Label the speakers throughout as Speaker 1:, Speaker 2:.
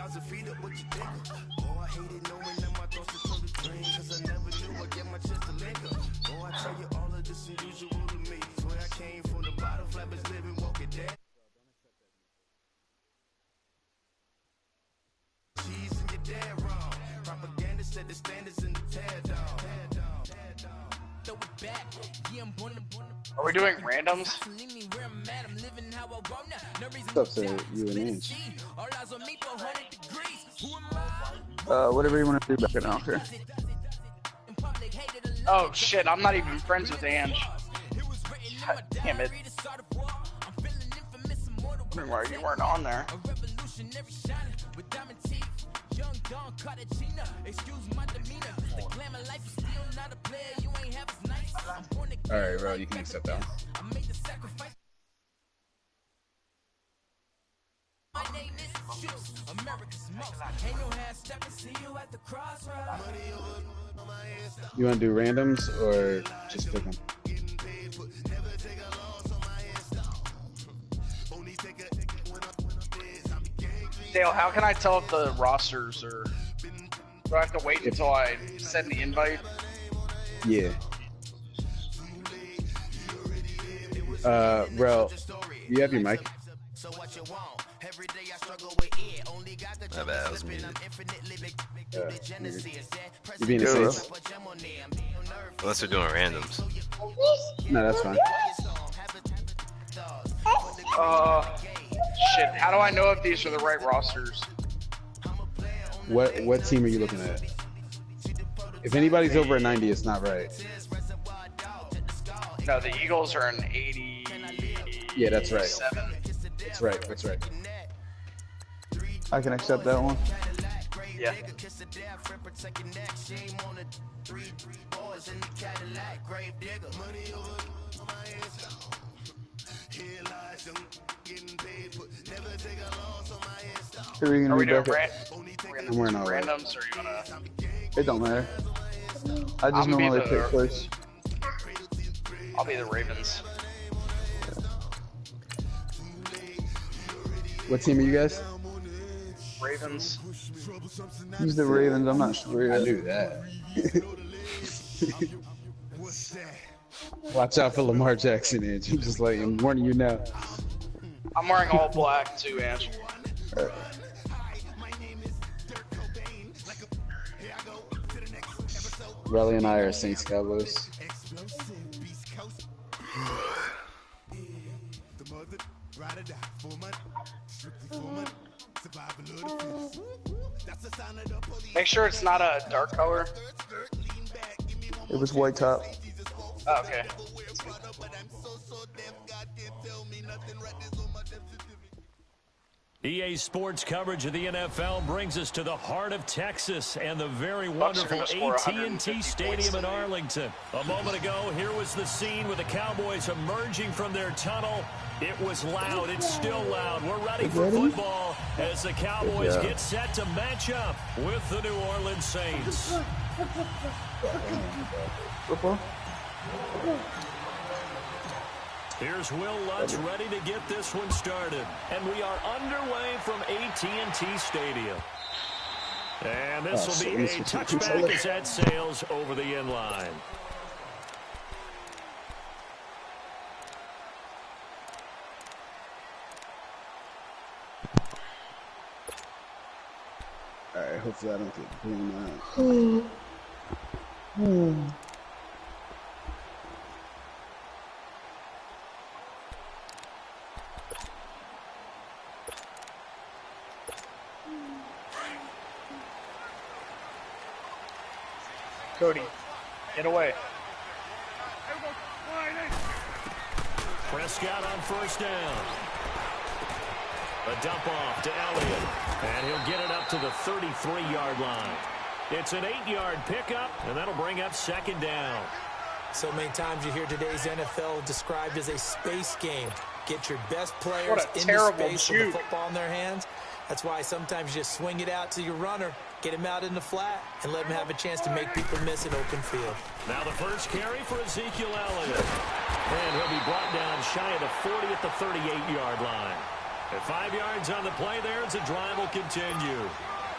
Speaker 1: 10,000 feet up with your dick. Oh, I hated knowing that my thoughts are the dream, cause I never knew I'd get my chance to link up. Oh, I tell you all of this unusual to me. Swear I came from the bottom, flappers living, walking dead. Cheese and you're dead wrong. Propaganda said the standards in the tear down.
Speaker 2: Are we doing randoms?
Speaker 3: What's up, you and Ange?
Speaker 4: Whatever you want to do back in, I don't care.
Speaker 2: Oh shit, I'm not even friends with Ange. God damn it. Wondering why you weren't on there.
Speaker 3: Alright, bro, you can accept that one. You want to do randoms or just pick them?
Speaker 2: Dale, how can I tell if the rosters are... Do I have to wait until I send the invite?
Speaker 3: Yeah. Bro, you have your mic?
Speaker 5: My bad, I was muted.
Speaker 3: You being a safe?
Speaker 5: Unless we're doing randoms.
Speaker 3: No, that's fine.
Speaker 2: Shit, how do I know if these are the right rosters?
Speaker 3: What team are you looking at? If anybody's over a 90, it's not right.
Speaker 2: No, the Eagles are an 80.
Speaker 3: Yeah, that's right. That's right, that's right.
Speaker 4: I can accept that one.
Speaker 2: Yeah.
Speaker 4: Are
Speaker 3: I'm
Speaker 4: we
Speaker 3: wearing all
Speaker 2: randoms, or you wanna?
Speaker 4: It don't matter. I just normally pick first.
Speaker 2: I'll be the Ravens.
Speaker 3: What team are you guys?
Speaker 2: Ravens.
Speaker 4: Who's the Ravens? I'm not sure yet.
Speaker 3: I knew that. Watch out for Lamar Jackson, Ange. I'm just like, I'm warning you now.
Speaker 2: I'm wearing all black too, Ange.
Speaker 3: Riley and I are Saints Cowboys.
Speaker 2: Make sure it's not a dark color.
Speaker 4: It was white top.
Speaker 2: Oh, okay.
Speaker 6: EA Sports coverage of the NFL brings us to the heart of Texas and the very wonderful AT&T Stadium in Arlington. A moment ago, here was the scene with the Cowboys emerging from their tunnel. It was loud. It's still loud. We're ready for football as the Cowboys get set to match up with the New Orleans Saints.
Speaker 4: Football?
Speaker 6: Here's Will Lutz ready to get this one started. And we are underway from AT&T Stadium. And this will be a touchback as that sails over the end line.
Speaker 3: Alright, hopefully I don't get blown out.
Speaker 2: Cody, get away.
Speaker 6: Prescott on first down. A dump off to Elliott. And he'll get it up to the 33-yard line. It's an 8-yard pickup, and that'll bring up second down.
Speaker 7: So many times you hear today's NFL described as a space game. Get your best players into space with the football in their hands. That's why sometimes you just swing it out to your runner, get him out in the flat, and let him have a chance to make people miss an open field.
Speaker 6: Now the first carry for Ezekiel Elliott. And he'll be brought down shy of the 40 at the 38-yard line. At 5 yards on the play there as the drive will continue.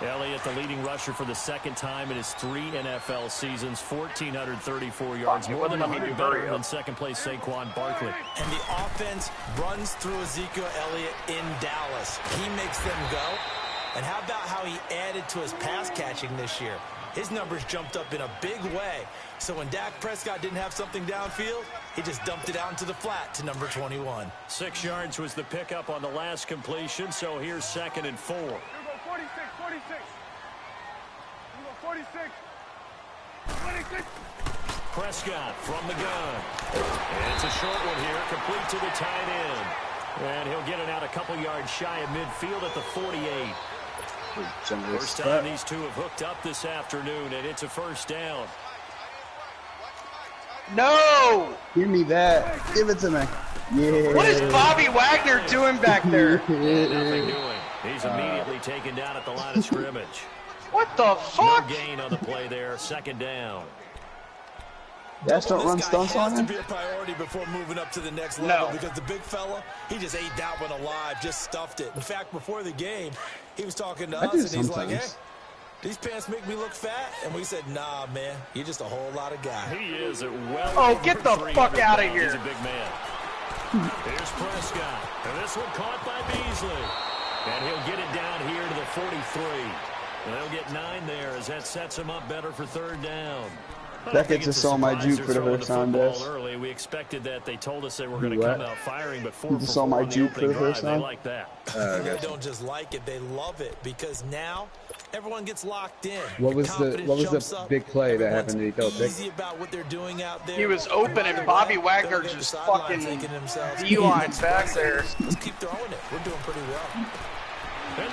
Speaker 6: Elliott, the leading rusher for the second time in his 3 NFL seasons, 1,434 yards, more than 100 better than second-place Saquon Barkley.
Speaker 7: And the offense runs through Ezekiel Elliott in Dallas. He makes them go. And how about how he added to his pass catching this year? His numbers jumped up in a big way. So when Dak Prescott didn't have something downfield, he just dumped it out into the flat to number 21.
Speaker 6: 6 yards was the pickup on the last completion, so here's 2nd and 4.
Speaker 1: 46.
Speaker 6: Prescott from the gun. And it's a short one here, complete to the tight end. And he'll get it out a couple yards shy of midfield at the 48. First time these two have hooked up this afternoon, and it's a first down.
Speaker 2: No!
Speaker 4: Give me that. Give it to me. Yeah.
Speaker 2: What is Bobby Wagner doing back there?
Speaker 6: Nothing doing. He's immediately taken down at the line of scrimmage.
Speaker 2: What the fuck?
Speaker 6: No gain on the play there. 2nd down.
Speaker 4: That's don't run stunts on him?
Speaker 7: This guy has to be a priority before moving up to the next level because the big fella, he just ate that one alive, just stuffed it. In fact, before the game, he was talking to us, and he's like, hey, these pants make me look fat? And we said, nah, man, you're just a whole lot of guy.
Speaker 6: He is a well.
Speaker 2: Oh, get the fuck out of here.
Speaker 6: He's a big man. Here's Prescott. And this one caught by Beasley. And he'll get it down here to the 43. And they'll get 9 there as that sets him up better for 3rd down.
Speaker 4: That gets us all my juke for the first time, Des.
Speaker 6: Early. We expected that. They told us they were going to come out firing, but 4
Speaker 4: you just saw my juke for the first time?
Speaker 6: They like that.
Speaker 7: They don't just like it, they love it, because now everyone gets locked in.
Speaker 3: What was the big play that happened to he throw
Speaker 7: easy about what they're doing out there.
Speaker 2: He was open and Bobby Wagner just fucking D-line back there.
Speaker 7: Let's keep throwing it. We're doing pretty well.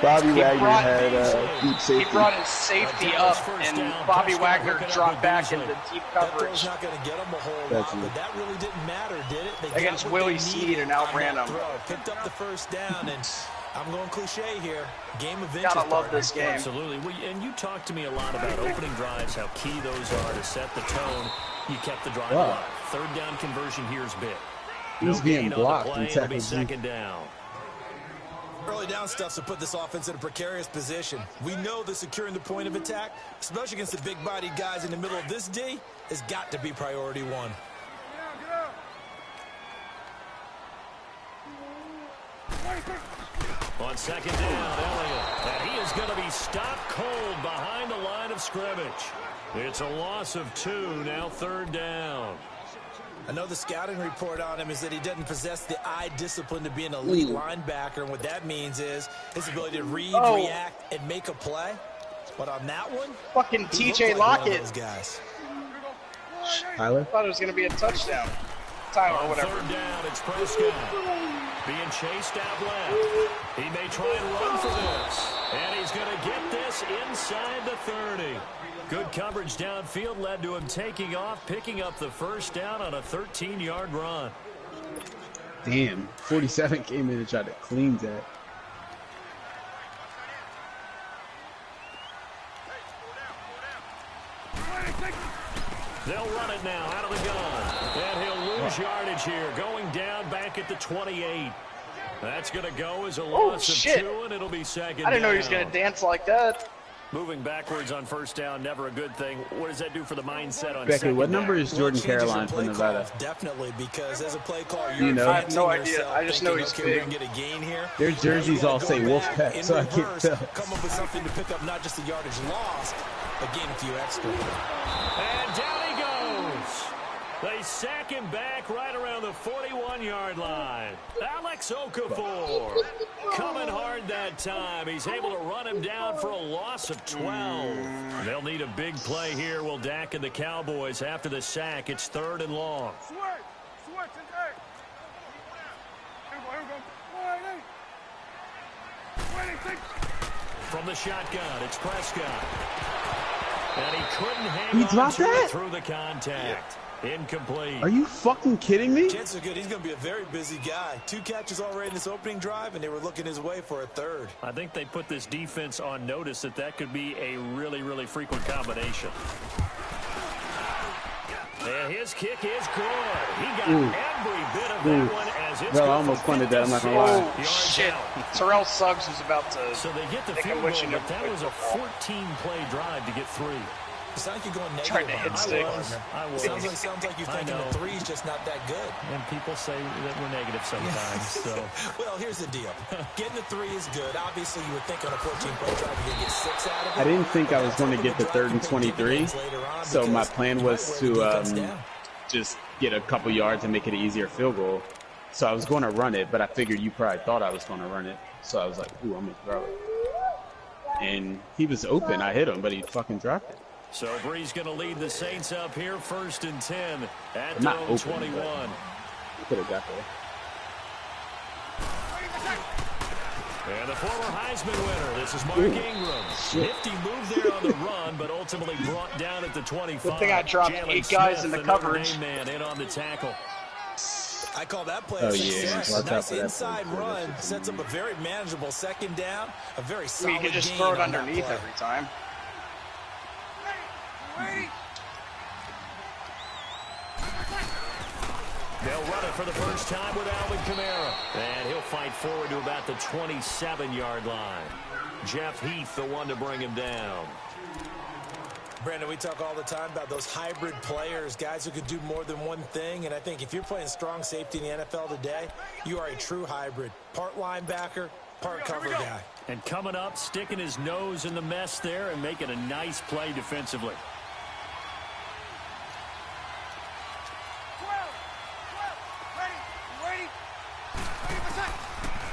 Speaker 4: Bobby Wagner had deep safety.
Speaker 2: He brought his safety up, and Bobby Wagner dropped back into deep coverage.
Speaker 7: That's not going to get him a whole lot, but that really didn't matter, did it? They
Speaker 2: against Willie Snead and outran him.
Speaker 7: Picked up the first down, and I'm going cliche here. Game of inches.
Speaker 2: Gotta love this game.
Speaker 6: Absolutely. And you talked to me a lot about opening drives, how key those are to set the tone. You kept the drive alive. 3rd down conversion here is big.
Speaker 3: He's being blocked and
Speaker 6: it'll be
Speaker 3: tackled.
Speaker 6: 2nd down.
Speaker 7: Early down stuff to put this offense in a precarious position. We know that securing the point of attack, especially against the big-bodied guys in the middle of this D, has got to be priority 1.
Speaker 6: On 2nd down, Elliott. And he is going to be stopped cold behind the line of scrimmage. It's a loss of 2, now 3rd down.
Speaker 7: I know the scouting report on him is that he doesn't possess the eye discipline to be an elite linebacker, and what that means is his ability to read, react, and make a play. But on that one,
Speaker 2: fucking TJ Lockett.
Speaker 7: Those guys.
Speaker 3: Tyler?
Speaker 2: I thought it was going to be a touchdown. Tyler, whatever.
Speaker 6: 3rd down, it's Prescott. Being chased out left. He may try and run for this. And he's going to get this inside the 30. Good coverage downfield led to him taking off, picking up the first down on a 13-yard run.
Speaker 3: Damn, 47 came in and tried to clean that.
Speaker 6: They'll run it now out of the gun. And he'll lose yardage here, going down back at the 28. That's going to go as a loss of 2, and it'll be 2nd down.
Speaker 2: I didn't know he was going to dance like that.
Speaker 6: Moving backwards on first down, never a good thing. What does that do for the mindset on
Speaker 3: Becky, what
Speaker 6: second
Speaker 3: number
Speaker 6: down?
Speaker 3: is Jordan Caroline from Nevada?
Speaker 7: Definitely, because as a play caller,
Speaker 3: You know?
Speaker 2: I have no idea. I just know he's big.
Speaker 7: Get a gain here.
Speaker 3: Their jerseys all say Wolfpack, so I can't tell.
Speaker 7: Come up with something to pick up not just the yardage lost, but gain a few extra.
Speaker 6: And down he goes. They sack him back right around the 41-yard line. Alex Okafor coming hard that time. He's able to run him down for a loss of 12. They'll need a big play here. Will Dak and the Cowboys after the sack. It's 3rd and long. From the shotgun, it's Prescott. And he couldn't hang on to it through the contact. Incomplete.
Speaker 3: Are you fucking kidding me?
Speaker 7: Chances are good. He's going to be a very busy guy. 2 catches already in this opening drive, and they were looking his way for a 3rd.
Speaker 6: I think they put this defense on notice that could be a really, really frequent combination. And his kick is good. He got every bit of that one
Speaker 3: Bro, I almost punted that. I'm not gonna lie.
Speaker 2: Oh shit! Terrell Suggs was about to.
Speaker 6: So they get the field goal, but that was a 14-play drive to get 3.
Speaker 7: It sounds like you're going negative.
Speaker 2: Trying to hit stick.
Speaker 6: I was.
Speaker 7: Sounds like you're thinking the 3's just not that good.
Speaker 6: And people say that we're negative sometimes. So,
Speaker 7: well, here's the deal. Getting the 3 is good. Obviously, you would think on a 14-play drive you're going to get 6 out of it.
Speaker 3: I didn't think I was going to get the 3rd and 23, so my plan was to just get a couple yards and make it an easier field goal. So I was going to run it, but I figured you probably thought I was going to run it. So I was like, ooh, I'm going to throw it. And he was open. I hit him, but he fucking dropped it.
Speaker 6: So Bree's going to lead the Saints up here, 1st and 10 at
Speaker 3: Not
Speaker 6: their own
Speaker 3: open,
Speaker 6: 21.
Speaker 3: Could have got there.
Speaker 6: And the former Heisman winner, this is Mark Ingram. Nifty move there on the run, but ultimately brought down at the 25.
Speaker 2: Good thing I dropped
Speaker 6: Jalen
Speaker 2: 8 guys
Speaker 6: Smith,
Speaker 2: in the
Speaker 6: Notre
Speaker 2: coverage.
Speaker 6: Dame man in on the tackle.
Speaker 7: I call that play
Speaker 3: Oh,
Speaker 7: a
Speaker 3: yeah.
Speaker 7: success.
Speaker 3: Watch
Speaker 7: A
Speaker 3: out
Speaker 7: nice
Speaker 3: for that
Speaker 7: inside
Speaker 3: play.
Speaker 7: run sets up a very manageable 2nd down. A very
Speaker 2: I
Speaker 7: solid
Speaker 2: mean, you can just
Speaker 7: gain
Speaker 2: throw it
Speaker 7: on that
Speaker 2: underneath
Speaker 7: play.
Speaker 2: every time.
Speaker 6: They'll run it for the first time with Alvin Kamara. And he'll fight forward to about the 27-yard line. Jeff Heath, the one to bring him down.
Speaker 7: Brandon, we talk all the time about those hybrid players, guys who could do more than one thing. And I think if you're playing strong safety in the NFL today, you are a true hybrid. Part linebacker, part cover guy.
Speaker 6: And coming up, sticking his nose in the mess there and making a nice play defensively.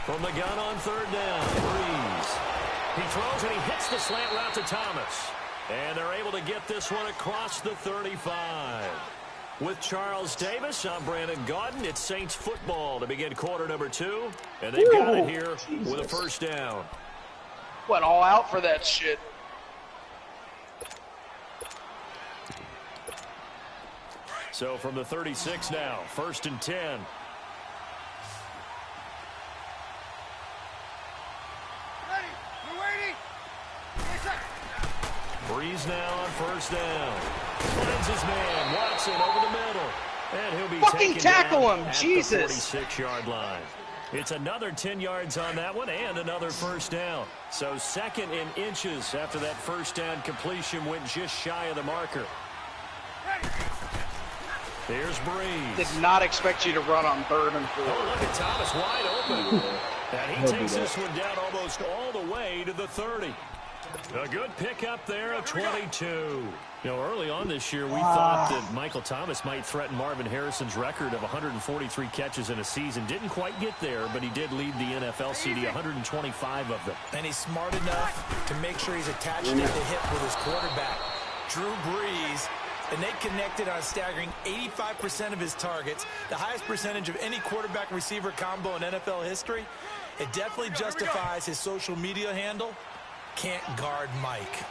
Speaker 6: From the gun on 3rd down, Breeze. He throws and he hits the slant route to Thomas. And they're able to get this one across the 35. With Charles Davis, I'm Brandon Gaudin. It's Saints football to begin quarter number 2. And they've got it here with a 1st down.
Speaker 2: Went all out for that shit.
Speaker 6: So from the 36 now, 1st and 10. Breeze now on 1st down. Finds his man, Watson over the middle. And he'll be
Speaker 2: Fucking
Speaker 6: taken
Speaker 2: tackle
Speaker 6: down
Speaker 2: him,
Speaker 6: at
Speaker 2: Jesus.
Speaker 6: the 46-yard line. It's another 10 yards on that one and another 1st down. So 2nd in inches after that 1st down completion went just shy of the marker. Here's Breeze.
Speaker 2: Did not expect you to run on 3rd and 4.
Speaker 6: Oh, look at Thomas wide open. And he takes this one down almost all the way to the 30. A good pickup there at 22. You know, early on this year, we thought that Michael Thomas might threaten Marvin Harrison's record of 143 catches in a season. Didn't quite get there, but he did lead the NFL CD, 125 of them.
Speaker 7: And he's smart enough to make sure he's attached at the hip with his quarterback, Drew Brees. And they connected on a staggering 85% of his targets, the highest percentage of any quarterback-receiver combo in NFL history. It definitely justifies his social media handle, Can't Guard Mike.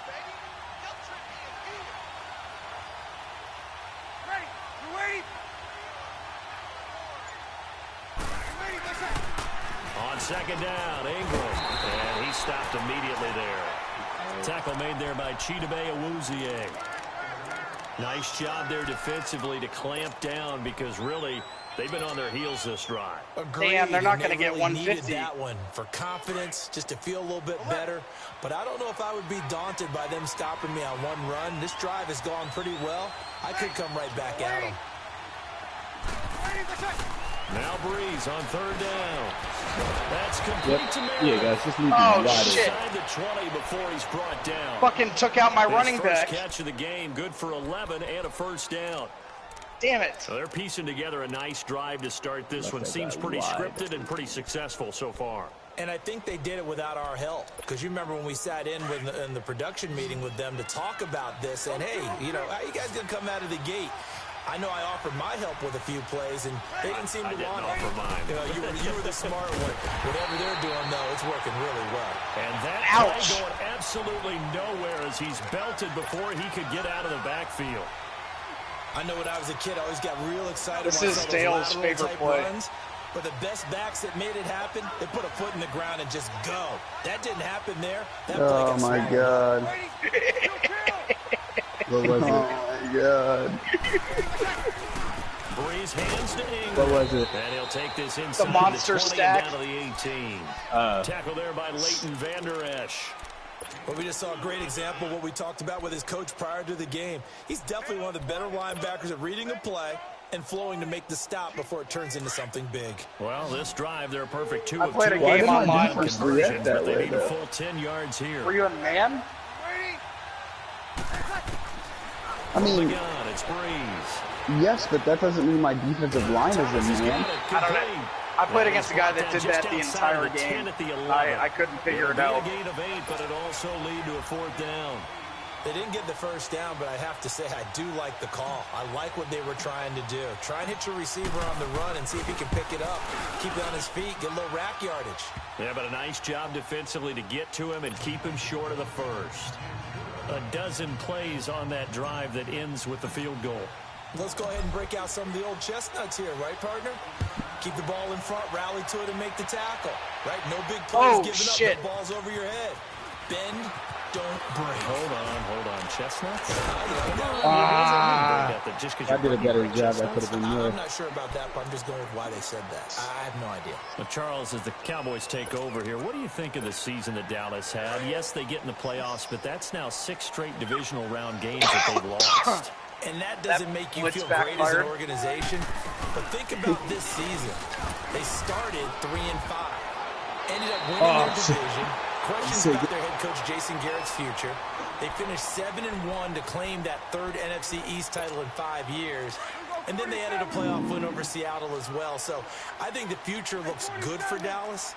Speaker 6: On 2nd down, Ingram. And he stopped immediately there. Tackle made there by Chidobe Awuzie. Nice job there defensively to clamp down because really they've been on their heels this drive.
Speaker 7: Agreed.
Speaker 2: Damn, they're not going to
Speaker 7: They
Speaker 2: get
Speaker 7: really
Speaker 2: 150.
Speaker 7: needed that one for confidence, just to feel a little bit better. But I don't know if I would be daunted by them stopping me on one run. This drive has gone pretty well. I could come right back at them.
Speaker 6: Now Breeze on 3rd down. That's complete to Marion.
Speaker 3: Yeah, guys, just leave him
Speaker 2: Oh,
Speaker 3: wide
Speaker 2: shit.
Speaker 6: Inside the 20 before he's brought down.
Speaker 2: Fucking took out my
Speaker 6: His
Speaker 2: running
Speaker 6: first
Speaker 2: back.
Speaker 6: catch of the game, good for 11 and a 1st down.
Speaker 2: Damn it.
Speaker 6: So they're piecing together a nice drive to start this
Speaker 3: Left
Speaker 6: one.
Speaker 3: that
Speaker 6: Seems
Speaker 3: guy
Speaker 6: pretty
Speaker 3: wide.
Speaker 6: scripted and pretty successful so far.
Speaker 7: And I think they did it without our help. Because you remember when we sat in the production meeting with them to talk about this. And, hey, you know, how you guys going to come out of the gate? I know I offered my help with a few plays, and they didn't seem to want it.
Speaker 6: offer mine.
Speaker 7: You know, you were the smart one. Whatever they're doing, though, it's working really well.
Speaker 6: And that
Speaker 2: Ouch.
Speaker 6: play going absolutely nowhere as he's belted before he could get out of the backfield.
Speaker 7: I know when I was a kid, I always got real excited
Speaker 2: This
Speaker 7: when I
Speaker 2: is
Speaker 7: saw those
Speaker 2: Dale's
Speaker 7: lateral
Speaker 2: favorite
Speaker 7: type
Speaker 2: play.
Speaker 7: runs. But the best backs that made it happen, they put a foot in the ground and just go. That didn't happen there. That play
Speaker 4: Oh
Speaker 7: got
Speaker 4: my
Speaker 7: swallowed.
Speaker 4: god.
Speaker 3: What was it?
Speaker 4: Oh my god.
Speaker 6: Breeze hands to Ingram.
Speaker 3: What was it?
Speaker 6: And he'll take this inside
Speaker 2: the monster
Speaker 6: the 20
Speaker 2: stack.
Speaker 6: down to the 18. Tackle there by Leighton Vander Esch.
Speaker 7: Well, we just saw a great example of what we talked about with his coach prior to the game. He's definitely one of the better linebackers at reading a play and flowing to make the stop before it turns into something big.
Speaker 6: Well, this drive, they're a perfect 2
Speaker 2: I
Speaker 6: of 2.
Speaker 2: played a game online.
Speaker 6: Conversions,
Speaker 4: that
Speaker 6: but they
Speaker 4: way,
Speaker 6: need a
Speaker 4: though.
Speaker 6: full 10 yards here.
Speaker 2: Were you a man?
Speaker 4: I mean,
Speaker 6: God, it's Breeze.
Speaker 4: yes, but that doesn't mean my defensive line is a man.
Speaker 2: I don't know. I played against a guy that did that the entire game. I couldn't figure it out.
Speaker 6: A gain of 8, but it also lead to a 4th down.
Speaker 7: They didn't get the first down, but I have to say I do like the call. I like what they were trying to do. Try and hit your receiver on the run and see if he can pick it up. Keep it on his feet, get a little rack yardage.
Speaker 6: Yeah, but a nice job defensively to get to him and keep him short of the first. A dozen plays on that drive that ends with the field goal.
Speaker 7: Let's go ahead and break out some of the old chestnuts here, right, partner? Keep the ball in front, rally to it, and make the tackle. Right? No big plays giving up. The ball's over your head. Bend, don't break.
Speaker 6: Hold on. Chestnuts?
Speaker 4: I did a better job. That could have been more.
Speaker 7: I'm not sure about that, but I'm just going with why they said that. I have no idea.
Speaker 6: Well, Charles, as the Cowboys take over here, what do you think of the season that Dallas had? Yes, they get in the playoffs, but that's now 6 straight divisional round games that they've lost.
Speaker 7: And that doesn't make you feel great as an organization. But think about this season. They started 3-5. Ended up winning their division. Questions about their head coach Jason Garrett's future. They finished 7-1 to claim that 3rd NFC East title in 5 years. And then they added a playoff win over Seattle as well. So I think the future looks good for Dallas.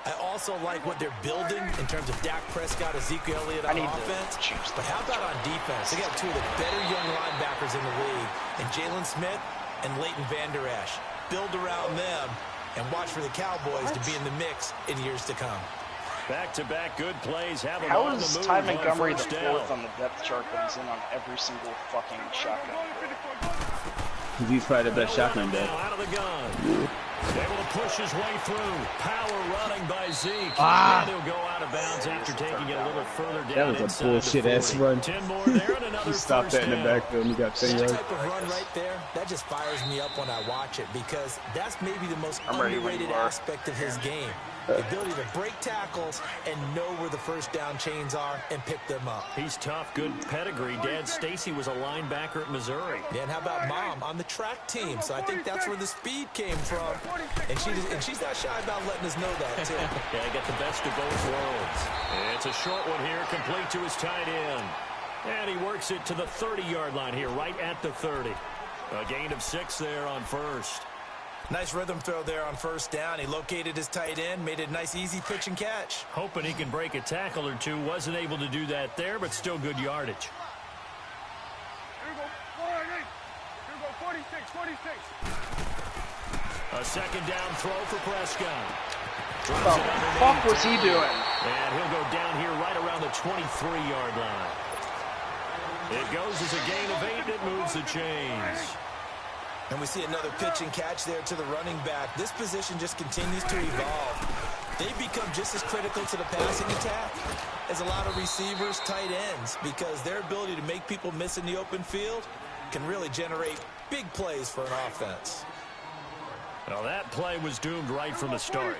Speaker 7: I also like what they're building in terms of Dak Prescott, Ezekiel Elliott on offense. But how about on defense? They got 2 of the better young linebackers in the league, and Jalen Smith and Leighton Vander Esch. Build around them and watch for the Cowboys to be in the mix in years to come.
Speaker 6: Back-to-back good plays. Have them
Speaker 2: How
Speaker 6: on
Speaker 2: is
Speaker 6: the move
Speaker 2: Ty
Speaker 6: on
Speaker 2: Montgomery the
Speaker 6: first down.
Speaker 2: 4th on the depth chart, but he's in on every single fucking shotgun?
Speaker 3: He's probably the best shotgun back.
Speaker 6: Out of the gun. Able to push his way through. Power running by Zeke. And he'll go out of bounds after taking it a little further down.
Speaker 3: That was a bullshit-ass run.
Speaker 6: 10 more there and another
Speaker 3: He stopped that in the backfield and he got 10
Speaker 7: That
Speaker 3: yards.
Speaker 7: type of run right there, that just fires me up when I watch it because that's maybe the most underrated aspect of his game. The ability to break tackles and know where the first down chains are and pick them up.
Speaker 6: He's tough, good pedigree. Dad Stacy was a linebacker at Missouri.
Speaker 7: And how about Mom on the track team? So I think that's where the speed came from. And she's not shy about letting us know that, too.
Speaker 6: Yeah, got the best of both worlds. It's a short one here, complete to his tight end. And he works it to the 30-yard line here, right at the 30. A gain of 6 there on first.
Speaker 7: Nice rhythm throw there on first down. He located his tight end, made it a nice, easy pitch and catch.
Speaker 6: Hoping he can break a tackle or two. Wasn't able to do that there, but still good yardage.
Speaker 8: Here we go, 46.
Speaker 6: A second down throw for Prescott.
Speaker 2: What the fuck was he doing?
Speaker 6: And he'll go down here right around the 23-yard line. It goes as a gain of 8. It moves the chains.
Speaker 7: And we see another pitch and catch there to the running back. This position just continues to evolve. They become just as critical to the passing attack as a lot of receivers, tight ends, because their ability to make people miss in the open field can really generate big plays for an offense.
Speaker 6: Well, that play was doomed right from the start.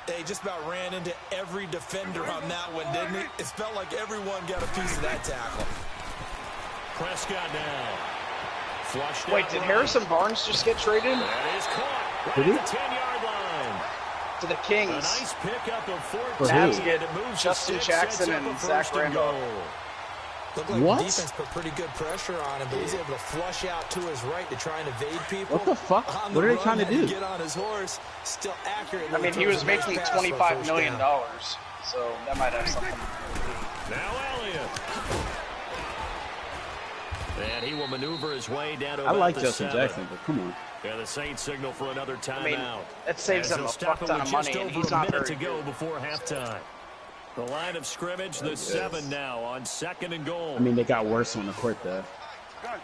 Speaker 7: They just about ran into every defender on that one, didn't it? It felt like everyone got a piece of that tackle.
Speaker 6: Prescott now.
Speaker 2: Wait, did Harrison Barnes just get traded?
Speaker 6: That is caught.
Speaker 3: Did he?
Speaker 6: At the 10-yard line.
Speaker 2: To the Kings.
Speaker 6: A nice pickup of 14.
Speaker 2: Mavs get
Speaker 6: It moves
Speaker 2: Justin
Speaker 6: to 6,
Speaker 2: Jackson
Speaker 6: sets up
Speaker 2: and
Speaker 6: a
Speaker 2: Zach
Speaker 6: first and
Speaker 2: Randolph.
Speaker 6: goal.
Speaker 7: Looked like
Speaker 3: What?
Speaker 7: the defense put pretty good pressure on him, but he's able to flush out to his right to try and evade people.
Speaker 3: What the fuck?
Speaker 7: On
Speaker 3: What
Speaker 7: the
Speaker 3: are they
Speaker 7: run,
Speaker 3: trying to
Speaker 7: had
Speaker 3: do?
Speaker 7: Get on his horse, still accurately.
Speaker 2: I mean, he was making $25 million, so that might have something to do with it.
Speaker 6: Now Elliott. And he will maneuver his way down to
Speaker 3: I like
Speaker 6: the
Speaker 3: Justin
Speaker 6: 7.
Speaker 3: Jackson, but come on.
Speaker 6: Yeah, the Saints signal for another timeout.
Speaker 2: I mean, it saves them a fuck ton of money, and he's not very
Speaker 6: to go
Speaker 2: good.
Speaker 6: before halftime. The line of scrimmage, the 7 now on 2nd and goal.
Speaker 3: I mean, they got worse on the court, though.
Speaker 6: Out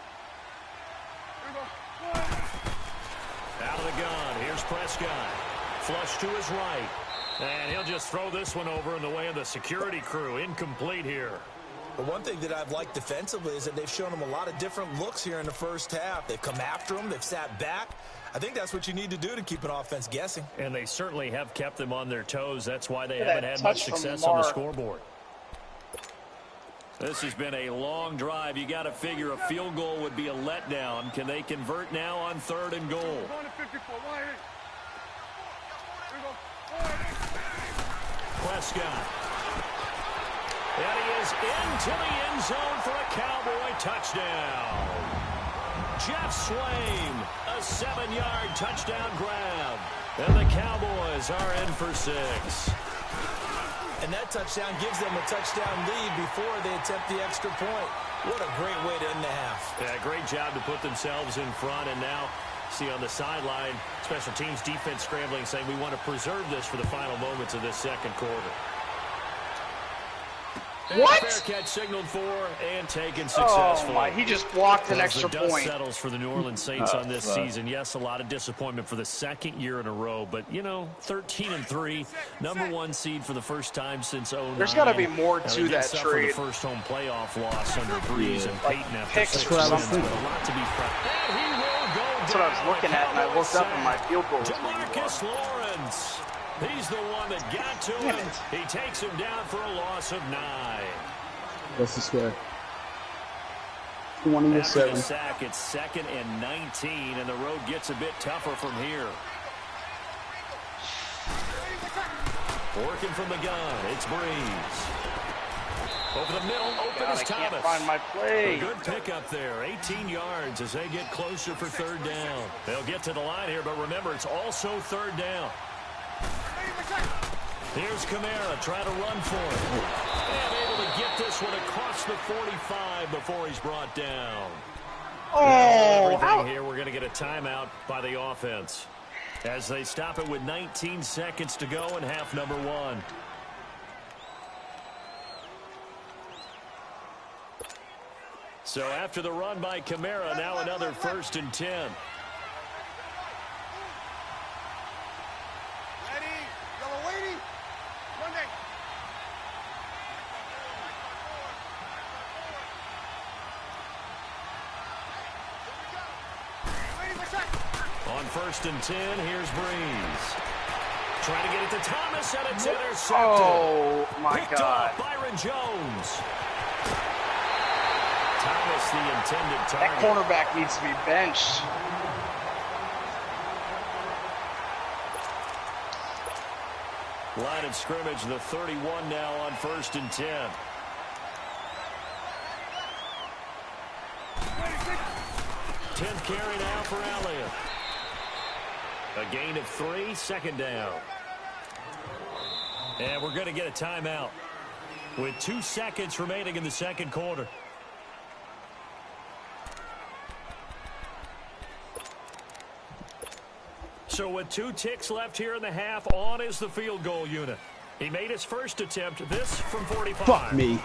Speaker 6: of the gun, here's Prescott. Flush to his right. And he'll just throw this one over in the way of the security crew. Incomplete here.
Speaker 7: But one thing that I've liked defensively is that they've shown them a lot of different looks here in the first half. They've come after them. They've sat back. I think that's what you need to do to keep an offense guessing.
Speaker 6: And they certainly have kept them on their toes. That's why they haven't had much success on the scoreboard. This has been a long drive. You got to figure a field goal would be a letdown. Can they convert now on 3rd and goal? Prescott. And he is into the end zone for a Cowboy touchdown. Jeff Swain, a 7-yard touchdown grab. And the Cowboys are in for 6.
Speaker 7: And that touchdown gives them a touchdown lead before they attempt the extra point. What a great way to end the half.
Speaker 6: Yeah, great job to put themselves in front. And now, see on the sideline, special teams defense scrambling, saying we want to preserve this for the final moments of this second quarter.
Speaker 2: What?
Speaker 6: Fair catch signaled for and taken successfully.
Speaker 2: Oh my, he just blocked an extra
Speaker 6: the dust
Speaker 2: point.
Speaker 6: settles for the New Orleans Saints on this season. Yes, a lot of disappointment for the 2nd year in a row, but you know, 13-3, #1 seed for the first time since 2009.
Speaker 2: There's got to be more to that trade.
Speaker 6: The first home playoff loss under Breeze and Peyton after
Speaker 2: Picks
Speaker 6: 6
Speaker 2: what I was
Speaker 6: wins,
Speaker 2: thinking.
Speaker 6: but a lot to be proud. And he will go
Speaker 2: That's what I was looking at, and I looked up and my field goal was
Speaker 6: DeMarcus Lawrence. He's the one that got to him. He takes him down for a loss of 9.
Speaker 4: What's the score? 20-7.
Speaker 6: After the sack, it's 2nd and 19, and the road gets a bit tougher from here. Working from the gun, it's Breeze. Over the middle, open is Thomas.
Speaker 2: I can't find my play.
Speaker 6: A good pickup there, 18 yards as they get closer for 3rd down. They'll get to the line here, but remember, it's also 3rd down. Here's Kamara trying to run for it. And able to get this one across the 45 before he's brought down.
Speaker 2: Oh,
Speaker 6: everything here, we're going to get a timeout by the offense as they stop it with 19 seconds to go in half number 1. So after the run by Kamara, now another 1st and 10. On 1st and 10, here's Breeze. Trying to get it to Thomas, and it's intercepted.
Speaker 2: Oh, my
Speaker 6: Picked
Speaker 2: God.
Speaker 6: off Byron Jones. Thomas, the intended target.
Speaker 2: That cornerback needs to be benched.
Speaker 6: Line of scrimmage, the 31 now on 1st and 10. Tenth carry now for Elliott. A gain of 3, 2nd down. And we're going to get a timeout with 2 seconds remaining in the second quarter. So with 2 ticks left here in the half, on is the field goal unit. He made his first attempt, this from 45.
Speaker 4: Fuck me.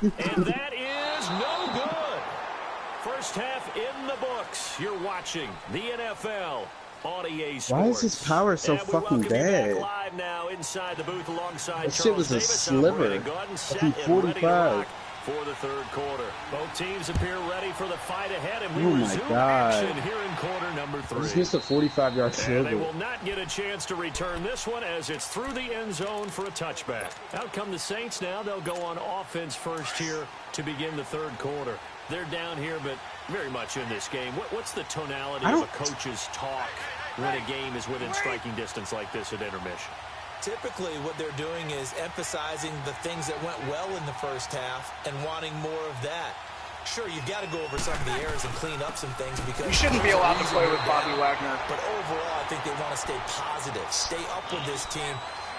Speaker 6: And that is no good. First half in the books. You're watching the NFL on EA Sports.
Speaker 4: Why is his power so fucking bad?
Speaker 6: Live now inside the booth alongside
Speaker 4: That shit was a sliver. Fucking 45.
Speaker 6: For the 3rd quarter. Both teams appear ready for the fight ahead, and we
Speaker 4: Oh my
Speaker 6: resume
Speaker 4: God.
Speaker 6: action here in quarter number 3.
Speaker 4: He's missed a 45-yard field
Speaker 6: And they
Speaker 4: goal.
Speaker 6: will not get a chance to return this one as it's through the end zone for a touchback. Out come the Saints now. They'll go on offense first here to begin the 3rd quarter. They're down here, but very much in this game. What's the tonality of a coach's talk when a game is within striking distance like this at intermission?
Speaker 7: Typically, what they're doing is emphasizing the things that went well in the first half and wanting more of that. Sure, you've got to go over some of the errors and clean up some things because
Speaker 2: You shouldn't be allowed to play with Bobby Wagner.
Speaker 7: But overall, I think they want to stay positive, stay up with this team.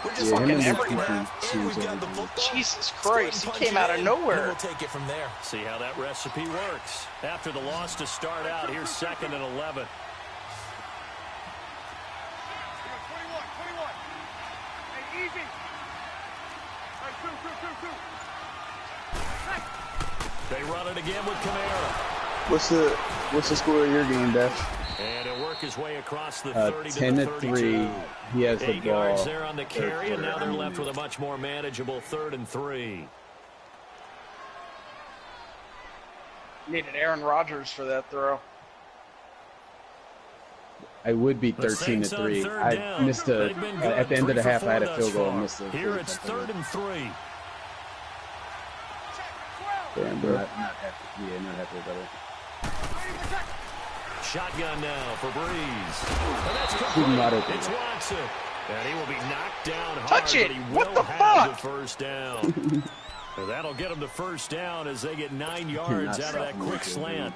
Speaker 7: We're just
Speaker 2: fucking
Speaker 7: looking
Speaker 2: everywhere.
Speaker 7: and we've got the football.
Speaker 2: Jesus Christ, he came out of nowhere.
Speaker 7: We'll take it from there.
Speaker 6: See how that recipe works. After the loss to start out, here's 2nd and 11.
Speaker 8: 21. Hey, easy. Hey, two.
Speaker 6: They run it again with Kamara.
Speaker 4: What's the score of your game, Beth?
Speaker 6: And he'll work his way across the 30 to the 32.
Speaker 4: 10-3. He has the
Speaker 6: 8 yards
Speaker 4: ball.
Speaker 6: there on the carry, and now they're left with a much more manageable 3rd and 3.
Speaker 2: Needed Aaron Rodgers for that throw.
Speaker 3: I would be 13-3. I missed at the end of the half. I had a field goal and missed it.
Speaker 6: Here it's 3rd and 3.
Speaker 3: Damn, bro. Not happy. Yeah, not happy about it.
Speaker 6: Shotgun now for Breeze. And that's complete. It's Watson. And he will be knocked down hard.
Speaker 2: Touch it!
Speaker 6: But he
Speaker 2: What
Speaker 6: will
Speaker 2: the
Speaker 6: have
Speaker 2: fuck?
Speaker 6: the first down. So that'll get him the first down as they get 9 yards out of that quick slant.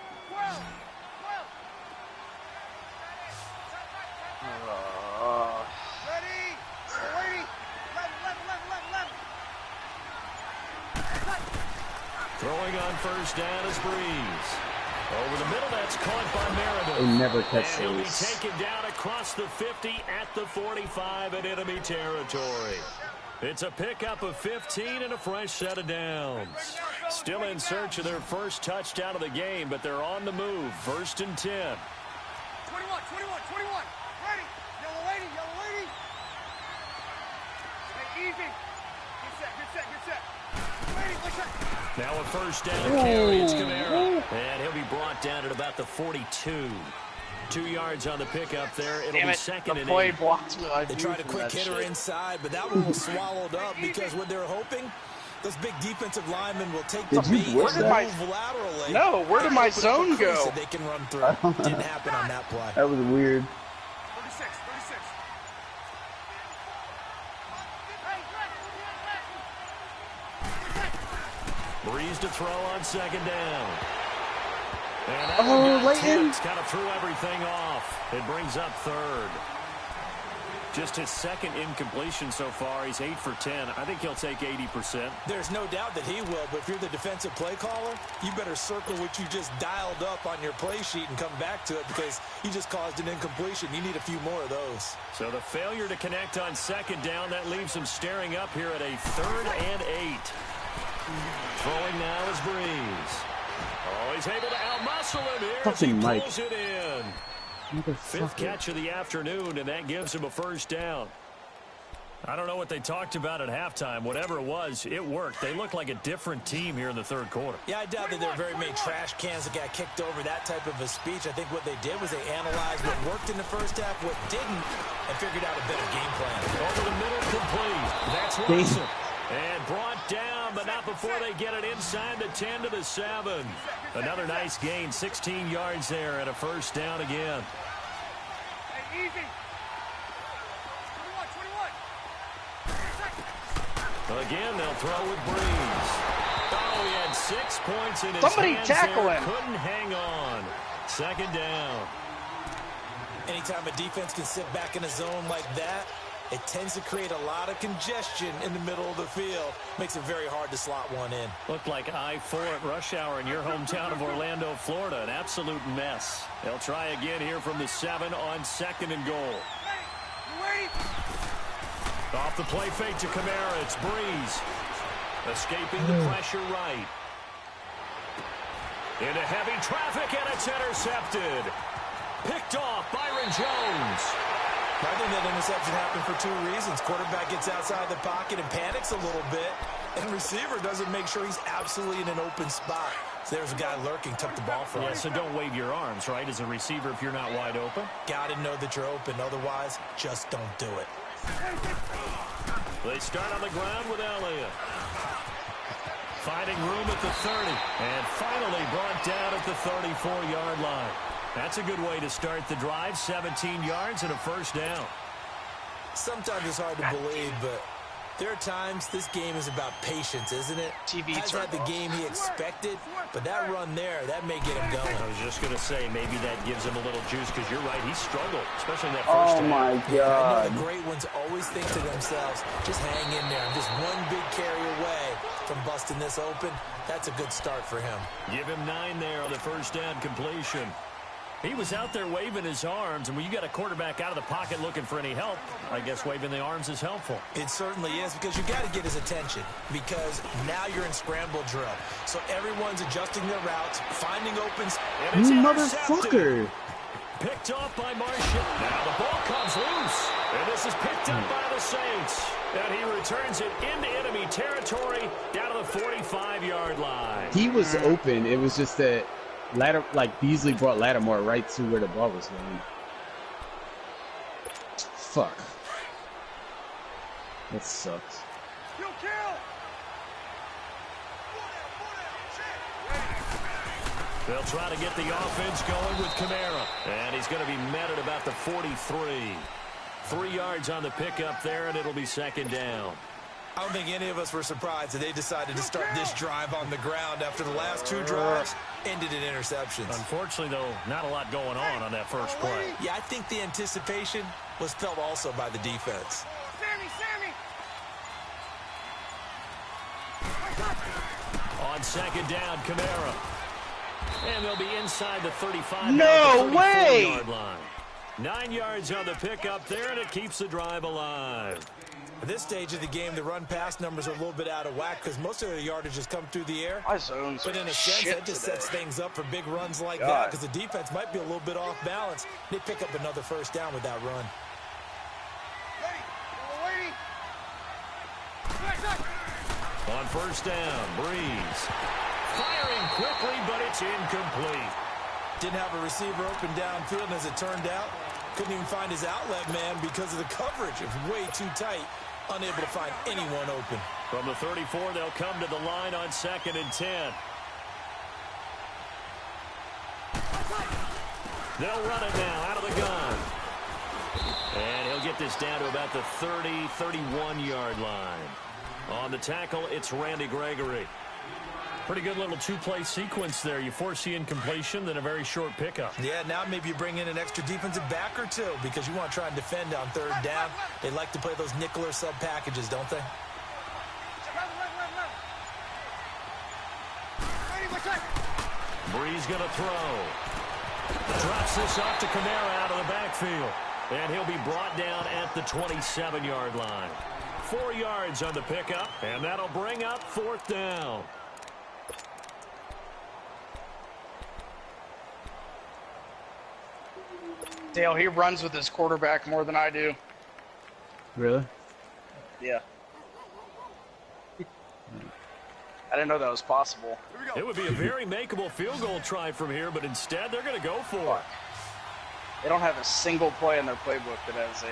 Speaker 6: Throwing on first down is Breeze. Over the middle, that's caught by Meredith.
Speaker 3: They never catch
Speaker 6: and he'll be
Speaker 3: those.
Speaker 6: taken down across the 50 at the 45 in enemy territory. It's a pickup of 15 and a fresh set of downs. Still in search of their first touchdown of the game, but they're on the move. 1st and 10.
Speaker 8: 21. Ready. Yellow lady. Hey, easy. Get set. Lady, push it.
Speaker 6: Now a first down carry. It's Kamara. And he'll be brought down at about the 42. 2 yards on the pickup there. It'll be second and 8.
Speaker 2: Blocked me.
Speaker 7: They tried a quick hitter inside, but that one was swallowed up because what they're hoping, those big defensive linemen will take the beat and move laterally.
Speaker 2: No, where did my zone go?
Speaker 7: So they can run through. Didn't happen on that play.
Speaker 4: That was weird.
Speaker 8: 36.
Speaker 6: Breeze to throw on 2nd down. And
Speaker 3: Leighton
Speaker 6: kind of threw everything off. It brings up 3rd. Just his 2nd incompletion so far. He's 8 for 10. I think he'll take 80%.
Speaker 7: There's no doubt that he will, but if you're the defensive play caller, you better circle what you just dialed up on your play sheet and come back to it because you just caused an incompletion. You need a few more of those.
Speaker 6: So the failure to connect on 2nd down, that leaves him staring up here at a 3rd and 8. Throwing now is Breeze. Oh, he's able to outmuscle him here as he pulls it in. 5th catch of the afternoon, and that gives him a first down. I don't know what they talked about at halftime. Whatever it was, it worked. They look like a different team here in the 3rd quarter.
Speaker 7: Yeah, I doubt that there are very many trash cans that got kicked over, that type of a speech. I think what they did was they analyzed what worked in the first half, what didn't, and figured out a better game plan.
Speaker 6: Over the middle, complete. That's Watson. And brought down, but not before they get it inside the 10 to the 7. Another nice gain, 16 yards there, and a first down again.
Speaker 8: Hey, easy. 21.
Speaker 6: Again, they'll throw with Breeze. Oh, he had 6 points in his
Speaker 2: Somebody
Speaker 6: hands
Speaker 2: tackle
Speaker 6: there.
Speaker 2: him.
Speaker 6: Couldn't hang on. 2nd down.
Speaker 7: Anytime a defense can sit back in a zone like that, it tends to create a lot of congestion in the middle of the field. Makes it very hard to slot one in.
Speaker 6: Looked like I-4 at rush hour in your hometown of Orlando, Florida. An absolute mess. They'll try again here from the 7 on 2nd and goal. Off the play fake to Kamara. It's Breeze. Escaping the pressure right. Into heavy traffic, and it's intercepted. Picked off Byron Jones.
Speaker 7: I think that interception happened for 2 reasons. Quarterback gets outside the pocket and panics a little bit, and receiver doesn't make sure he's absolutely in an open spot. So there's a guy lurking, took the ball from him.
Speaker 6: Yeah, so don't wave your arms, right, as a receiver if you're not wide open.
Speaker 7: Got to know that you're open. Otherwise, just don't do it.
Speaker 6: They start on the ground with Elliott. Finding room at the 30, and finally brought down at the 34-yard line. That's a good way to start the drive. 17 yards and a first down.
Speaker 7: Sometimes it's hard to believe, but there are times this game is about patience, isn't it? He's had the game he expected, but that run there, that may get him going.
Speaker 6: I was just going to say, maybe that gives him a little juice, because you're right, he struggled, especially in that first half.
Speaker 4: Oh, my God.
Speaker 7: I know the great ones always think to themselves, just hang in there. I'm just one big carry away from busting this open. That's a good start for him.
Speaker 6: Give him 9 there on the first down completion. He was out there waving his arms, and when you got a quarterback out of the pocket looking for any help, I guess waving the arms is helpful.
Speaker 7: It certainly is, because you got to get his attention, because now you're in scramble drill. So everyone's adjusting their routes, finding opens.
Speaker 3: You motherfucker.
Speaker 6: Picked off by Marshall. Now the ball comes loose, and this is picked up by the Saints. And he returns it into enemy territory down to the 45-yard line.
Speaker 3: He was open. It was just that Beasley brought Lattimore right to where the ball was going. Fuck. That sucks.
Speaker 6: They'll try to get the offense going with Kamara. And he's going to be met at about the 43. 3 yards on the pickup there, and it'll be second down.
Speaker 7: I don't think any of us were surprised that they decided to start this drive on the ground after the last 2 drives ended in interceptions.
Speaker 6: Unfortunately, though, not a lot going on that first play.
Speaker 7: Yeah, I think the anticipation was felt also by the defense.
Speaker 6: On second down, Kamara. And they'll be inside the 35.
Speaker 2: No way!
Speaker 6: Yard line. 9 yards on the pickup there, and it keeps the drive alive.
Speaker 7: At this stage of the game, the run-pass numbers are a little bit out of whack because most of their yardage has come through the air.
Speaker 2: My zones
Speaker 7: but in a sense, that just sets things up for big runs like that because the defense might be a little bit off balance. They pick up another first down with that run.
Speaker 6: On first down, Breeze. Firing quickly, but it's incomplete.
Speaker 7: Didn't have a receiver open downfield, and as it turned out, couldn't even find his outlet man because of the coverage. It was way too tight, unable to find anyone open.
Speaker 6: From the 34, they'll come to the line on 2nd and 10. They'll run it now out of the gun. And he'll get this down to about the 30, 31-yard line. On the tackle, it's Randy Gregory. Pretty good little 2-play sequence there. You force the incompletion, then a very short pickup.
Speaker 7: Yeah, now maybe you bring in an extra defensive back or two because you want to try and defend on 3rd down. They like to play those nickel or sub packages, don't they?
Speaker 6: Breeze going to throw. Drops this off to Kamara out of the backfield. And he'll be brought down at the 27-yard line. 4 yards on the pickup, and that'll bring up 4th down.
Speaker 2: Dale, he runs with his quarterback more than I do.
Speaker 3: Really?
Speaker 2: Yeah. I didn't know that was possible.
Speaker 6: It would be a very makeable field goal try from here, but instead they're going to go for it.
Speaker 2: They don't have a single play in their playbook that has a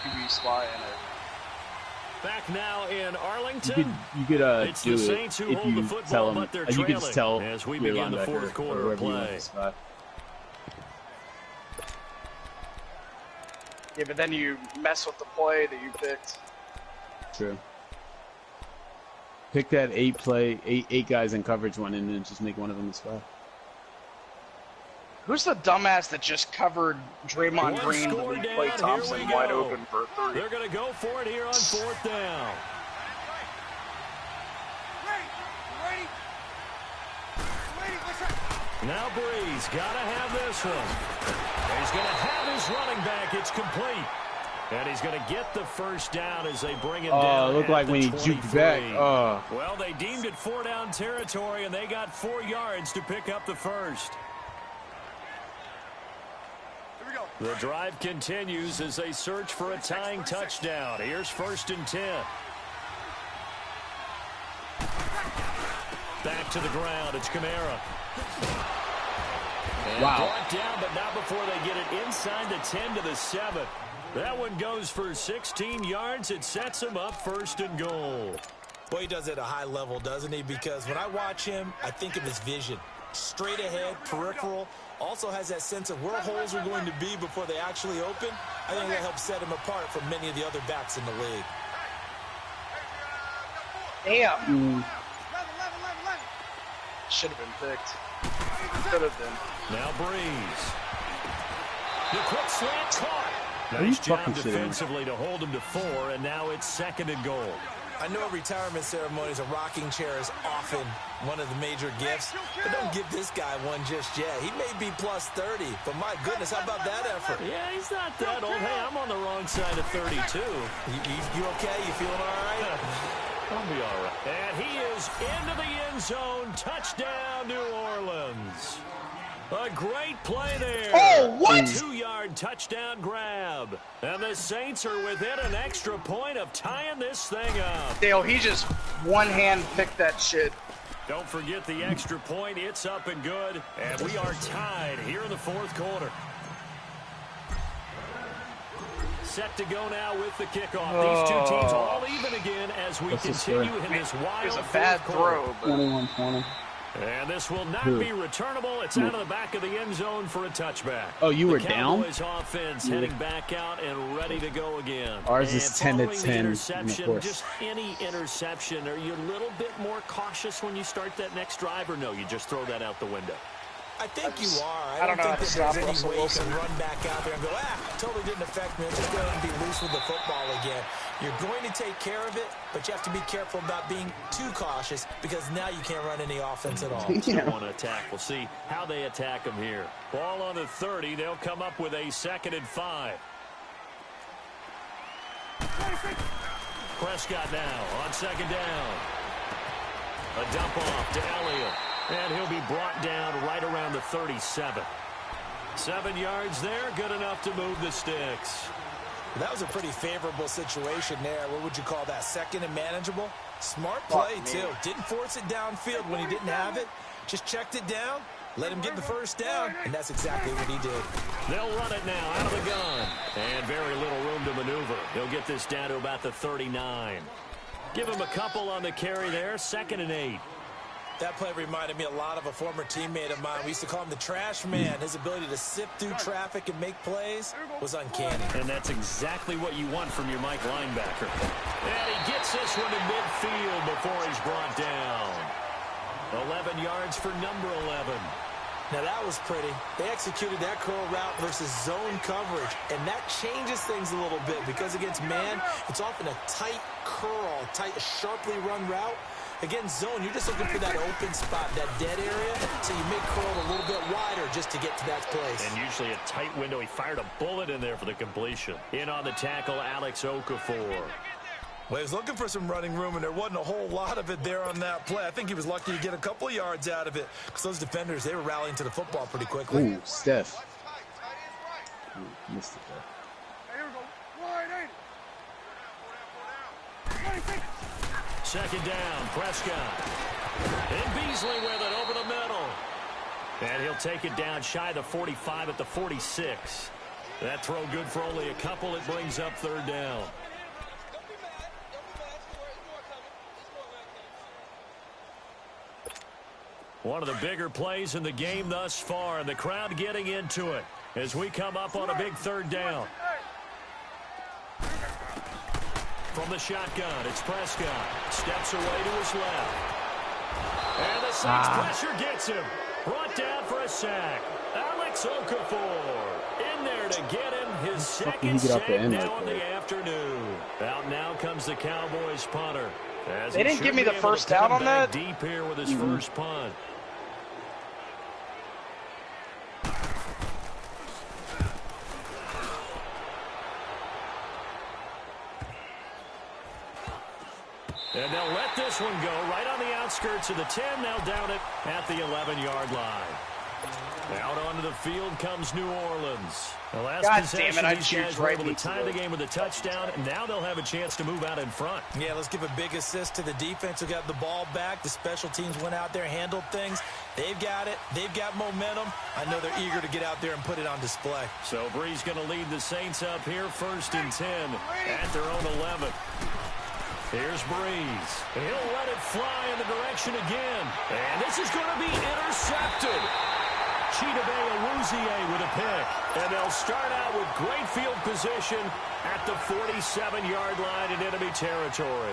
Speaker 2: QB spy in it.
Speaker 6: Back now in Arlington.
Speaker 3: You could
Speaker 6: it's
Speaker 3: do
Speaker 6: the Saints
Speaker 3: it
Speaker 6: who
Speaker 3: if
Speaker 6: hold
Speaker 3: you
Speaker 6: the football,
Speaker 3: tell them.
Speaker 6: but they're
Speaker 3: You could just tell
Speaker 6: as we
Speaker 3: your
Speaker 6: begin the
Speaker 3: linebacker
Speaker 6: 4th quarter
Speaker 3: or
Speaker 6: of
Speaker 3: whoever you want
Speaker 6: play.
Speaker 3: to spot.
Speaker 2: Yeah, but then you mess with the play that you picked.
Speaker 3: True. Pick that 8 guys in coverage one and then just make one of them a spot.
Speaker 2: Who's the dumbass that just covered Draymond Green to leave Klay Thompson wide open for a 3?
Speaker 6: They're going to go for it here on 4th down. Now Breeze got to have this one. He's going to have his running back. It's complete. And he's going to get the first down as they bring him down.
Speaker 3: Oh, it looked like when he juked back. Oh.
Speaker 6: Well, they deemed it 4-down territory, and they got 4 yards to pick up the first. The drive continues as they search for a tying touchdown. Here's 1st and 10. Back to the ground. It's Kamara. And brought down, but not before they get it inside the 10 to the 7. That one goes for 16 yards. It sets him up 1st and goal.
Speaker 7: Boy, he does it at a high level, doesn't he? Because when I watch him, I think of his vision. Straight ahead, peripheral. Also has that sense of where holes are going to be before they actually open. I think that helps set him apart from many of the other backs in the league.
Speaker 2: Damn. Should have been picked. Could have been.
Speaker 6: Now Breeze. The quick slant caught. Nice job defensively to hold him to 4, and now it's 2nd and goal.
Speaker 7: I know retirement ceremonies, a rocking chair is often one of the major gifts, but don't give this guy one just yet. He may be plus 30, but my goodness, how about that effort?
Speaker 6: Yeah, he's not that old. Hey, I'm on the wrong side of 32.
Speaker 7: You okay? You feeling all right?
Speaker 6: I'll be all right. And he is into the end zone. Touchdown, New Orleans. A great play there.
Speaker 2: Oh, what?
Speaker 6: 2-yard touchdown grab. And the Saints are within an extra point of tying this thing up.
Speaker 2: Dale, he just one-hand picked that shit.
Speaker 6: Don't forget the extra point. It's up and good. And we are tied here in the fourth quarter. Set to go now with the kickoff. These two teams all even again as we continue in this wild.
Speaker 2: It was a bad throw.
Speaker 4: 21-20.
Speaker 6: And this will not be returnable. It's out of the back of the end zone for a touchback.
Speaker 3: Oh, you were
Speaker 6: the
Speaker 3: down?
Speaker 6: Cowboys offense heading back out and ready to go again.
Speaker 3: Ours is 10-10.
Speaker 6: Interception, just any interception. Are you a little bit more cautious when you start that next drive, or no, you just throw that out the window?
Speaker 7: I think you are.
Speaker 2: I don't know how to stop
Speaker 7: there's
Speaker 2: Russell
Speaker 7: any way you
Speaker 2: Wilson.
Speaker 7: can run back out there and go, totally didn't affect me. I'm just going to be loose with the football again. You're going to take care of it, but you have to be careful about being too cautious because now you can't run any offense at all.
Speaker 6: Don't want to attack. We'll see how they attack them here. Ball on the 30. They'll come up with a 2nd and 5. Prescott now on 2nd down. A dump off to Elliott. And he'll be brought down right around the 37. 7 yards there, good enough to move the sticks.
Speaker 7: That was a pretty favorable situation there. What would you call that? 2nd and manageable? Smart play, too. Didn't force it downfield when he didn't have it. Just checked it down, let him get the first down, and that's exactly what he did.
Speaker 6: They'll run it now out of the gun. And very little room to maneuver. He'll get this down to about the 39. Give him a couple on the carry there, 2nd and 8.
Speaker 7: That play reminded me a lot of a former teammate of mine. We used to call him the trash man. His ability to sift through traffic and make plays was uncanny.
Speaker 6: And that's exactly what you want from your Mike linebacker. And he gets this one to midfield before he's brought down. 11 yards for number 11.
Speaker 7: Now that was pretty. They executed that curl route versus zone coverage, and that changes things a little bit because against man, it's often a tight curl, a sharply run route. Against zone, you're just looking for that open spot, that dead area, so you make curl a little bit wider just to get to that place.
Speaker 6: And usually a tight window. He fired a bullet in there for the completion. In on the tackle, Alex Okafor.
Speaker 7: Well, he was looking for some running room, and there wasn't a whole lot of it there on that play. I think he was lucky to get a couple of yards out of it because those defenders, they were rallying to the football pretty quickly.
Speaker 3: Ooh, Steph. Ooh, missed it there.
Speaker 8: Here we go.
Speaker 6: 2nd down, Prescott. And Beasley with it over the middle. And he'll take it down shy of the 45 at the 46. That throw good for only a couple. It brings up 3rd down. One of the bigger plays in the game thus far, and the crowd getting into it as we come up on a big 3rd down. From the shotgun, it's Prescott. Steps away to his left. And the Saints pressure gets him. Brought down for a sack. Alex Okafor in there to get him his 2nd sack now in the afternoon. Out now comes the Cowboys punter.
Speaker 2: They didn't give me the first down on that?
Speaker 6: Deep here with his first punt. And they'll let this one go right on the outskirts of the 10. They'll down it at the 11-yard line. Out onto the field comes New Orleans. The last
Speaker 2: God
Speaker 6: possession,
Speaker 2: damn it, I
Speaker 6: these
Speaker 2: choose
Speaker 6: guys were able to
Speaker 2: right
Speaker 6: tie the game with a touchdown, and now they'll have a chance to move out in front.
Speaker 7: Yeah, let's give a big assist to the defense who got the ball back. The special teams went out there, handled things. They've got it. They've got momentum. I know they're eager to get out there and put it on display.
Speaker 6: So Brees going to lead the Saints up here 1st and 10 at their own 11. Here's Brees. He'll let it fly in the direction again. And this is going to be intercepted. Chidobe Awuzie with a pick. And they'll start out with great field position at the 47-yard line in enemy territory.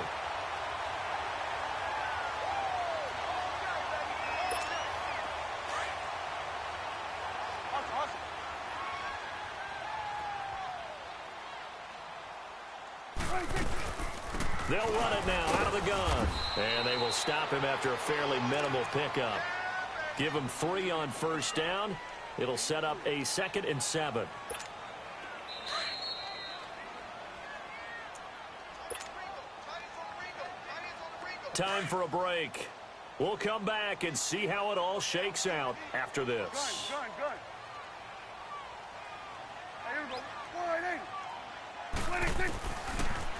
Speaker 6: They'll run it now out of the gun. And they will stop him after a fairly minimal pickup. Give him 3 on 1st down. It'll set up a 2nd and 7. Time for a break. We'll come back and see how it all shakes out after this.
Speaker 8: Gun. Here we go. 180.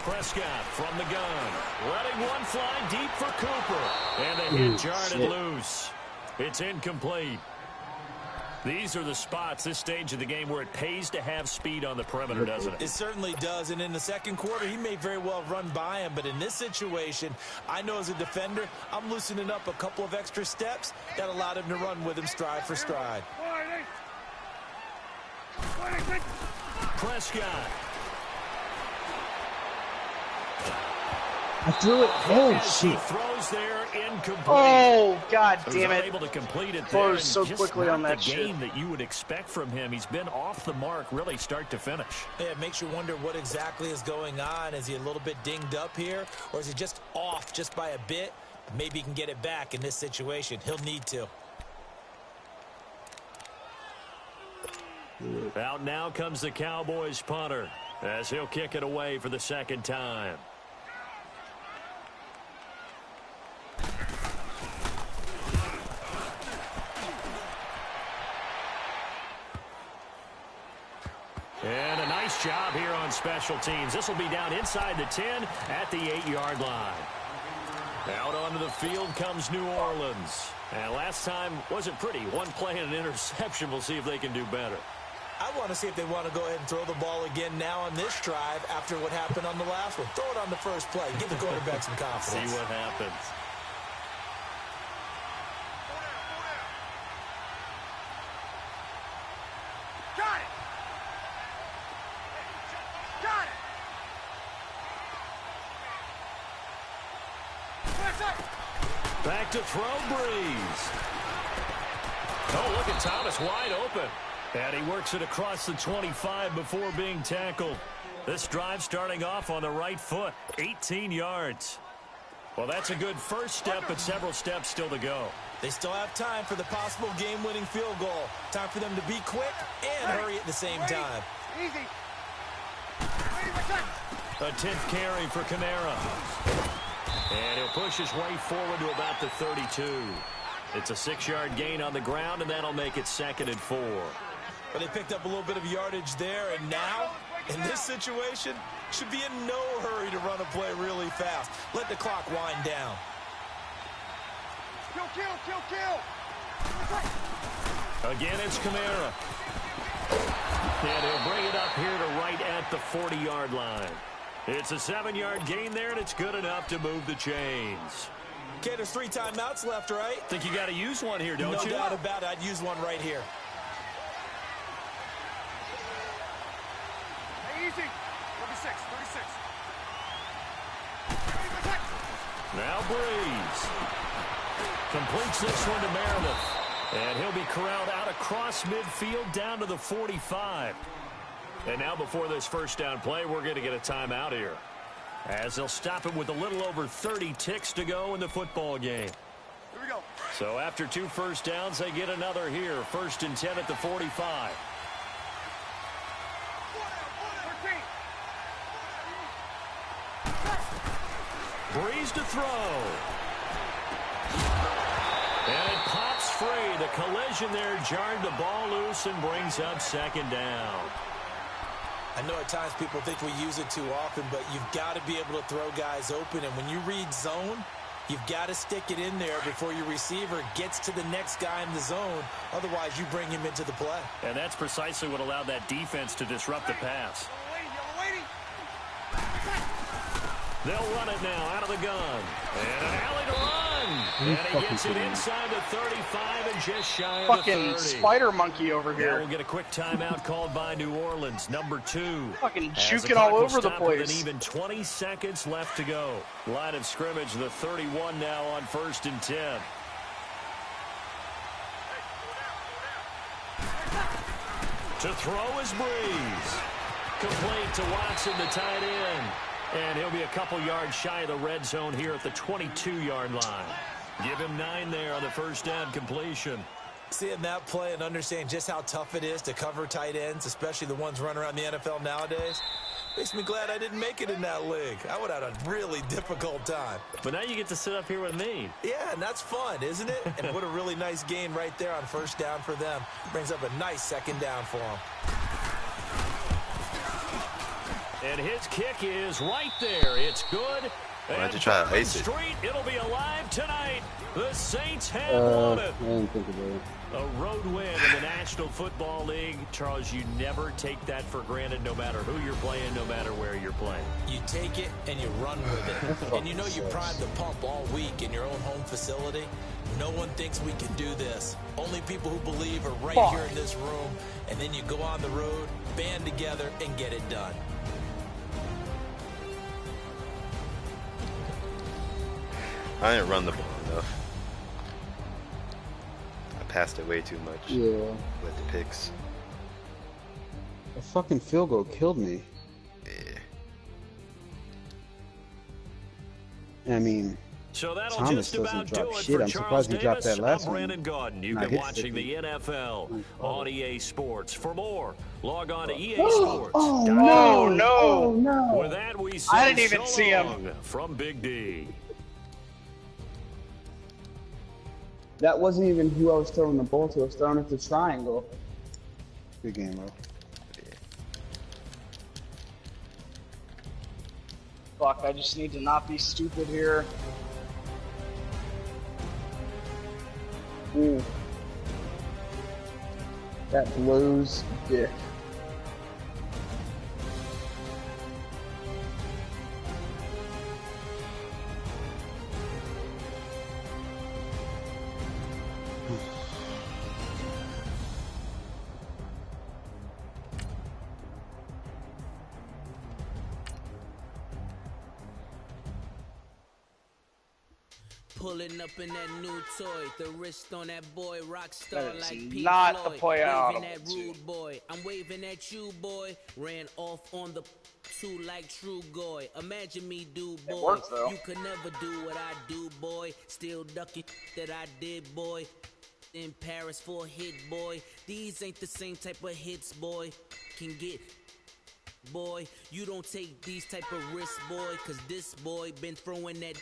Speaker 6: Prescott from the gun. Letting one fly deep for Cooper. And hit jarred loose. It's incomplete. These are the spots, this stage of the game, where it pays to have speed on the perimeter, doesn't it?
Speaker 7: It certainly does, and in the second quarter, he may very well run by him, but in this situation, I know as a defender, I'm loosening up a couple of extra steps that allowed him to run with him stride for stride.
Speaker 6: Prescott.
Speaker 3: I threw it. Oh,
Speaker 6: shit. Throws there, incomplete.
Speaker 2: Oh, God damn it.
Speaker 6: Able to complete it
Speaker 2: there
Speaker 6: so
Speaker 2: quickly on that
Speaker 6: shit. Game that you would expect from him. He's been off the mark really start to finish.
Speaker 7: Yeah, it makes you wonder what exactly is going on. Is he a little bit dinged up here, or is he just off just by a bit? Maybe he can get it back in this situation. He'll need to.
Speaker 6: Out now comes the Cowboys punter as he'll kick it away for the second time. And a nice job here on special teams. This will be down inside the 10 at the 8-yard line. Out onto the field comes New Orleans. And last time wasn't pretty. One play and an interception. We'll see if they can do better.
Speaker 7: I want to see if they want to go ahead and throw the ball again now on this drive after what happened on the last one. Throw it on the first play. Give the quarterback some confidence.
Speaker 6: See what happens.
Speaker 8: Got it. Got it.
Speaker 6: Back to throw, Breeze. Oh, look at Thomas wide open. And he works it across the 25 before being tackled. This drive starting off on the right foot, 18 yards. Well, that's a good first step, but several steps still to go.
Speaker 7: They still have time for the possible game-winning field goal. Time for them to be quick and hurry at the same time.
Speaker 8: Easy.
Speaker 6: A 10th carry for Kamara. And he'll push his way forward to about the 32. It's a 6-yard gain on the ground, and that'll make it 2nd and 4.
Speaker 7: But they picked up a little bit of yardage there, and now, in this situation, should be in no hurry to run a play really fast. Let the clock wind down.
Speaker 8: Kill, kill, kill, kill.
Speaker 6: Again, it's Kamara. And he'll bring it up here to right at the 40-yard line. It's a 7-yard gain there, and it's good enough to move the chains.
Speaker 7: Okay, there's 3 timeouts left, right?
Speaker 6: Think you got to use one here, don't you?
Speaker 7: No doubt about it. I'd use one right here.
Speaker 8: Hey, easy. 36, 36.
Speaker 6: Now Breeze. Completes this one to Meredith. And he'll be corralled out across midfield down to the 45. And now before this first down play, we're going to get a timeout here, as they'll stop him with a little over 30 ticks to go in the football game.
Speaker 8: Here we go.
Speaker 6: So after 2 first downs, they get another here. 1st and 10 at the 45.
Speaker 8: 13.
Speaker 6: Breeze to throw. And it pops free. The collision there jarred the ball loose and brings up 2nd down.
Speaker 7: I know at times people think we use it too often, but you've got to be able to throw guys open. And when you read zone, you've got to stick it in there before your receiver gets to the next guy in the zone. Otherwise, you bring him into the play.
Speaker 6: And that's precisely what allowed that defense to disrupt the pass. They'll run it now out of the gun. And an alley to run. And he gets it inside the 35 and just shy of the 30.
Speaker 2: Fucking spider monkey over here.
Speaker 6: Now we'll get a quick timeout called by New Orleans, number 2.
Speaker 2: Fucking juking all over the place.
Speaker 6: With an even 20 seconds left to go. Line of scrimmage, the 31 now on 1st and 10. To throw is Breeze. Complete to Watson, the tight end. And he'll be a couple yards shy of the red zone here at the 22-yard line. Give him 9 there on the first down completion.
Speaker 7: Seeing that play and understanding just how tough it is to cover tight ends, especially the ones running around the NFL nowadays, makes me glad I didn't make it in that league. I would have had a really difficult time.
Speaker 6: But now you get to sit up here with me.
Speaker 7: Yeah, and that's fun, isn't it? And what a really nice gain right there on first down for them. Brings up a nice 2nd down for them.
Speaker 6: And his kick is right there. It's good.
Speaker 5: Why don't you try to ace it?
Speaker 6: Street, it'll be alive tonight. The Saints have won it.
Speaker 4: I didn't think about it.
Speaker 6: A road win in the National Football League. Charles, you never take that for granted no matter who you're playing, no matter where you're playing.
Speaker 7: You take it and you run with it. And you know you prime the pump all week in your own home facility. No one thinks we can do this. Only people who believe are right here in this room. And then you go on the road, band together, and get it done.
Speaker 5: I didn't run the ball enough. I passed it way too much.
Speaker 4: Yeah.
Speaker 5: With the picks.
Speaker 3: A fucking field goal killed me.
Speaker 5: Yeah.
Speaker 3: I mean,
Speaker 6: So that'll
Speaker 3: Thomas
Speaker 6: just about
Speaker 3: doesn't drop
Speaker 6: do it
Speaker 3: shit.
Speaker 6: for
Speaker 3: I'm
Speaker 6: Charles
Speaker 3: surprised he dropped
Speaker 6: Davis.
Speaker 3: that last
Speaker 6: I'm
Speaker 3: one.
Speaker 6: Brandon Gaudin. You've
Speaker 3: Nah,
Speaker 6: been
Speaker 3: hit
Speaker 6: watching
Speaker 3: 50.
Speaker 6: the NFL on EA Sports. For more, log on to EA
Speaker 2: Oh
Speaker 6: Sports.
Speaker 2: no!
Speaker 6: With that, we say
Speaker 2: I didn't even
Speaker 6: so
Speaker 2: see him.
Speaker 6: long from Big D.
Speaker 4: That wasn't even who I was throwing the ball to. I was throwing it to triangle.
Speaker 3: Good game, bro.
Speaker 2: Fuck, I just need to not be stupid here.
Speaker 4: Ooh. That blows dick.
Speaker 9: Pulling up in that new toy, the wrist on that boy, rock star
Speaker 2: That is
Speaker 9: like Pink
Speaker 2: not the
Speaker 9: Floyd.
Speaker 2: play I
Speaker 9: Waving
Speaker 2: wanted
Speaker 9: that rude boy, I'm waving at you, boy. Ran off on the two like true goy. Imagine me, do boy.
Speaker 2: worked, though.
Speaker 9: You could never do what I do, boy. Still ducking that I did, boy. In Paris for a hit, boy. These ain't the same type of hits, boy. Can get. Boy, you don't take these type of risks, boy, cause this boy been throwing that